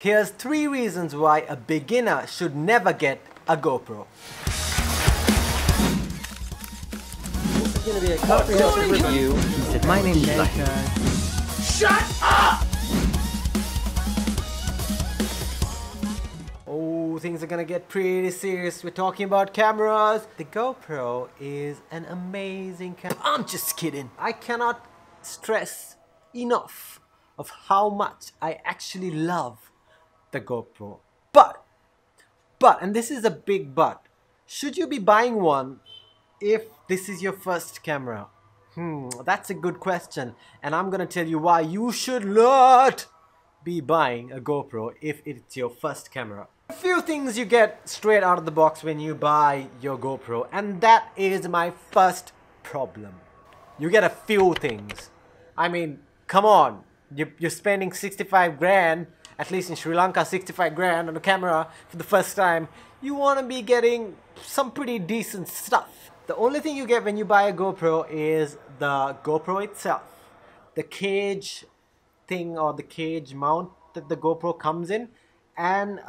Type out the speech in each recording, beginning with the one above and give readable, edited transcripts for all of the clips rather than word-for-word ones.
Here's 3 reasons why a beginner should never get a GoPro. This is going to be a comprehensive review. My name's Shut up! Oh, things are gonna get pretty serious. We're talking about cameras. The GoPro is an amazing camera. I'm just kidding. I cannot stress enough of how much I actually love the GoPro. But, and this is a big but, should you be buying one if this is your first camera? That's a good question, and I'm gonna tell you why you should not be buying a GoPro if it's your first camera. A few things you get straight out of the box when you buy your GoPro, and that is my first problem. You get a few things. I mean, come on, you're spending 65 grand, at least in Sri Lanka, 65 grand on a camera for the first time. You want to be getting some pretty decent stuff. The only thing you get when you buy a GoPro is the GoPro itself, the cage thing or the cage mount that the GoPro comes in, and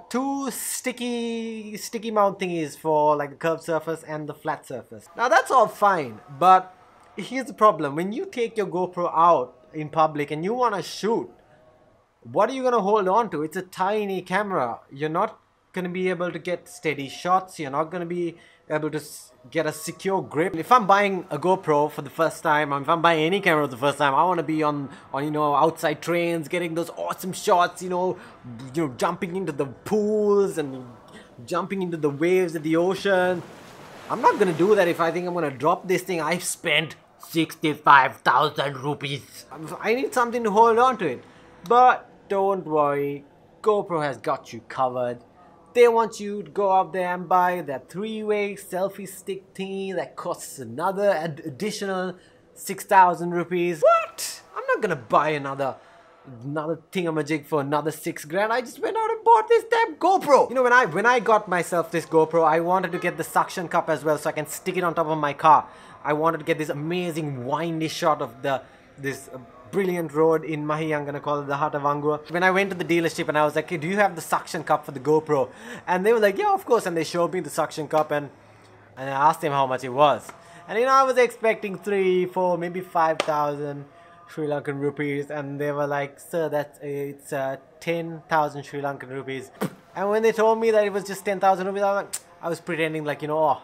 2 sticky mount thingies for like the curved surface and the flat surface. Now that's all fine, but here's the problem. When you take your GoPro out in public and you want to shoot, what are you going to hold on to? It's a tiny camera. You're not going to be able to get steady shots. You're not going to be able to get a secure grip. If I'm buying a GoPro for the first time, or if I'm buying any camera for the first time, I want to be on you know, outside trains, getting those awesome shots, you know, jumping into the pools and jumping into the waves of the ocean. I'm not going to do that if I think I'm going to drop this thing. I've spent 65,000 rupees. I need something to hold on to it. But don't worry, GoPro has got you covered. They want you to go out there and buy that 3-way selfie stick thingy that costs another additional 6,000 rupees. What? I'm not gonna buy another thingamajig for another 6 grand. I just went out and bought this damn GoPro. You know, when I got myself this GoPro, I wanted to get the suction cup as well so I can stick it on top of my car. I wanted to get this amazing windy shot of this brilliant road in Mahi. I'm gonna call it the heart of Angua. When I went to the dealership and I was like, hey, do you have the suction cup for the GoPro? And they were like, yeah, of course. And they showed me the suction cup, and I asked them how much it was. And you know, I was expecting 3, 4, maybe 5,000 Sri Lankan rupees, and they were like, sir, it's 10,000 Sri Lankan rupees. And when they told me that it was just 10,000 rupees, I was pretending like, you know, oh,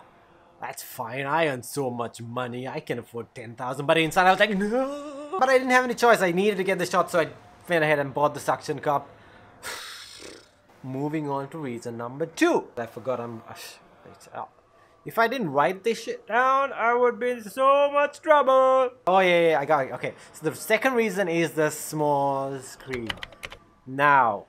that's fine, I earn so much money, I can afford 10,000. But inside I was like, no. But I didn't have any choice, I needed to get the shot, so I went ahead and bought the suction cup. Moving on to reason number 2. I forgot if I didn't write this shit down, I would be in so much trouble. Oh yeah, I got it. Okay, so the second reason is the small screen. Now,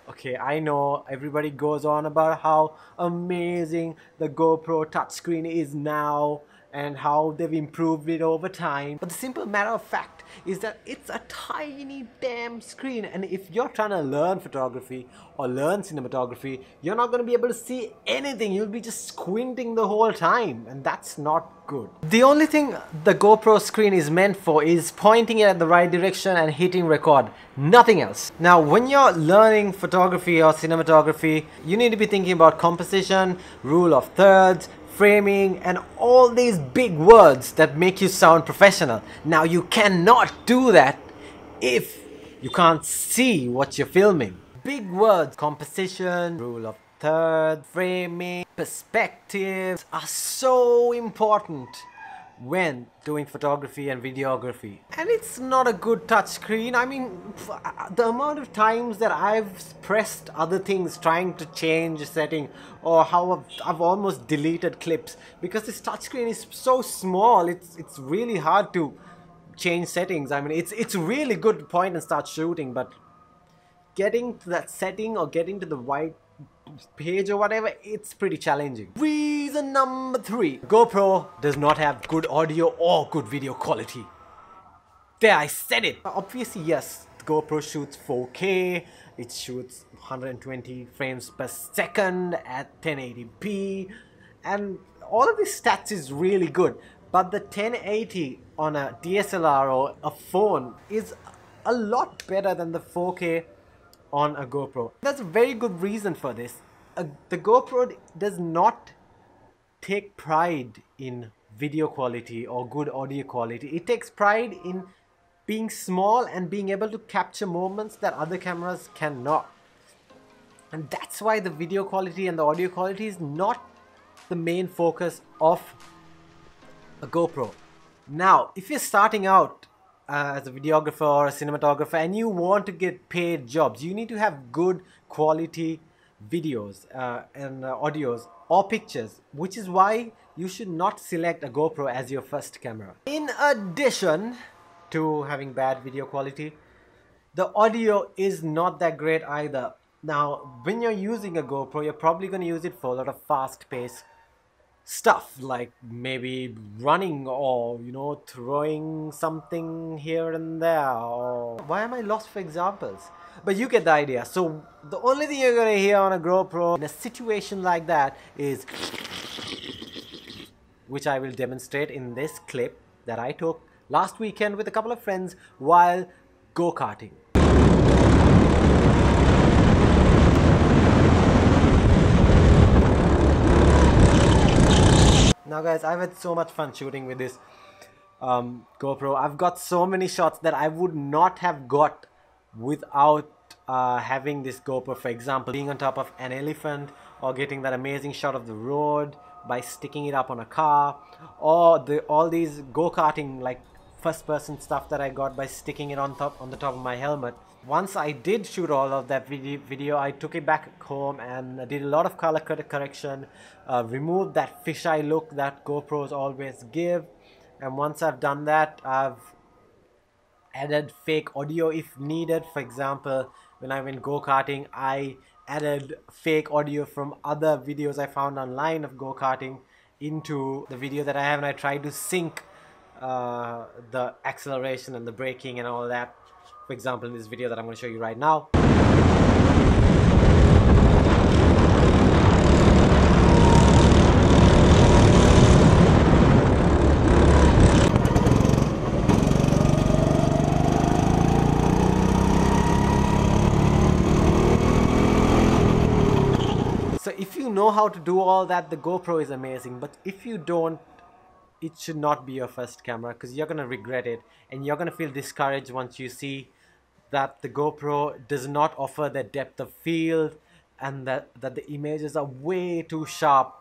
okay, I know everybody goes on about how amazing the GoPro touchscreen is now and how they've improved it over time. But the simple matter of fact is that it's a tiny damn screen, and if you're trying to learn photography or learn cinematography, you're not going to be able to see anything. You'll be just squinting the whole time, and that's not good. The only thing the GoPro screen is meant for is pointing it at the right direction and hitting record. Nothing else. Now, when you're learning photography or cinematography, you need to be thinking about composition, rule of thirds, framing, and all these big words that make you sound professional. Now, you cannot do that if you can't see what you're filming. Big words, composition, rule of thirds, framing, perspectives are so important when doing photography and videography. And it's not a good touchscreen. I mean, the amount of times that I've pressed other things trying to change a setting, or how I've almost deleted clips because this touchscreen is so small. It's really hard to change settings. I mean, it's really good to point and start shooting, but getting to that setting or getting to the right page or whatever, it's pretty challenging. Reason number 3. GoPro does not have good audio or good video quality. There, I said it. Obviously, yes, the GoPro shoots 4K. It shoots 120 frames per second at 1080p. And all of these stats is really good. But the 1080 on a DSLR or a phone is a lot better than the 4K on a GoPro. There's a very good reason for this. The GoPro does not take pride in video quality or good audio quality. It takes pride in being small and being able to capture moments that other cameras cannot. And that's why the video quality and the audio quality is not the main focus of a GoPro. Now, if you're starting out as a videographer or a cinematographer and you want to get paid jobs, you need to have good quality videos and audios or pictures, which is why you should not select a GoPro as your first camera. In addition to having bad video quality, the audio is not that great either. Now, when you're using a GoPro, you're probably going to use it for a lot of fast-paced stuff, like maybe running or, you know, throwing something here and there. Or why am I lost for examples? But you get the idea. So the only thing you're gonna hear on a GoPro in a situation like that is, which I will demonstrate in this clip that I took last weekend with a couple of friends while go-karting. Now guys, I've had so much fun shooting with this GoPro. I've got so many shots that I would not have got without having this GoPro. For example, being on top of an elephant, or getting that amazing shot of the road by sticking it up on a car, or all these go-karting like first-person stuff that I got by sticking it on the top of my helmet. Once I did shoot all of that video, I took it back home and did a lot of color correction, removed that fisheye look that GoPros always give. And once I've done that, I've added fake audio if needed. For example, when I went go-karting, I added fake audio from other videos I found online of go-karting into the video that I have, and I tried to sync the acceleration and the braking and all that. For example, in this video that I'm going to show you right now. So if you know how to do all that, the GoPro is amazing. But if you don't, it should not be your first camera, because you're going to regret it and you're going to feel discouraged once you see that the GoPro does not offer that depth of field, and that the images are way too sharp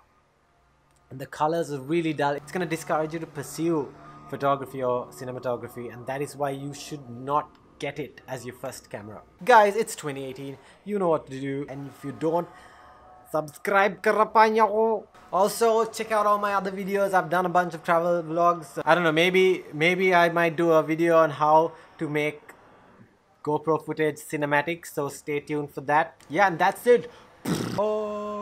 and the colors are really dull. It's going to discourage you to pursue photography or cinematography, and that is why you should not get it as your first camera. Guys, it's 2018. You know what to do, and if you don't, subscribe karapanya ko. Also, check out all my other videos. I've done a bunch of travel vlogs. I don't know, maybe I might do a video on how to make GoPro footage cinematics, so stay tuned for that. Yeah, and that's it. Oh.